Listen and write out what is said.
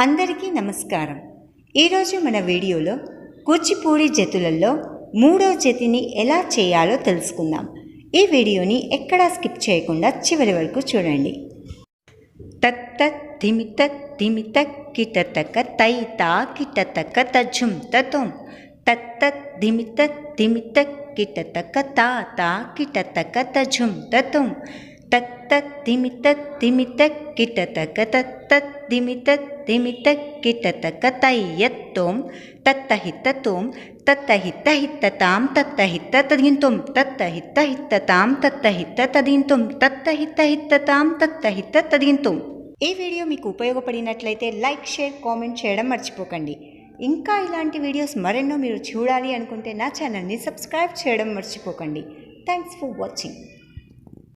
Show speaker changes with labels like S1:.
S1: అందరికీ నమస్కారం. ఈరోజు మన వీడియోలో కూచిపూడి జతులలో మూడో జతిని ఎలా చేయాలో తెలుసుకుందాం. ఈ వీడియోని ఎక్కడా స్కిప్ చేయకుండా చివరి వరకు చూడండి. తత్త ధిమిత ధిమిత కిటతక తైతా కిటతక తఝుం తతోం తత్త ధిమిత ధిమిత కిటతక తాతా కిటతక తఝుం తతోం తత్త ధిమిత ధిమిత కిటతక తత్త ధిమిత ధిమిత కిటతక తయ్యత్తోం తత్తహిత్తతోం తత్తహిత్తహిత్తతాం తత్తహిత్తతదింతోం తత్తహిత్తహిత్తతాం తత్తహిత్తతదింతోం తత్తహిత్తహిత్తతాం తత్తహిత్తతదింతోం. ఈ వీడియో మీకు ఉపయోగపడినట్లయితే లైక్, షేర్, కామెంట్ చేయడం మర్చిపోకండి. ఇంకా ఇలాంటి వీడియోస్ మరెన్నో మీరు చూడాలి అనుకుంటే నా ఛానల్ని సబ్స్క్రైబ్ చేయడం మర్చిపోకండి. Thanks for watching.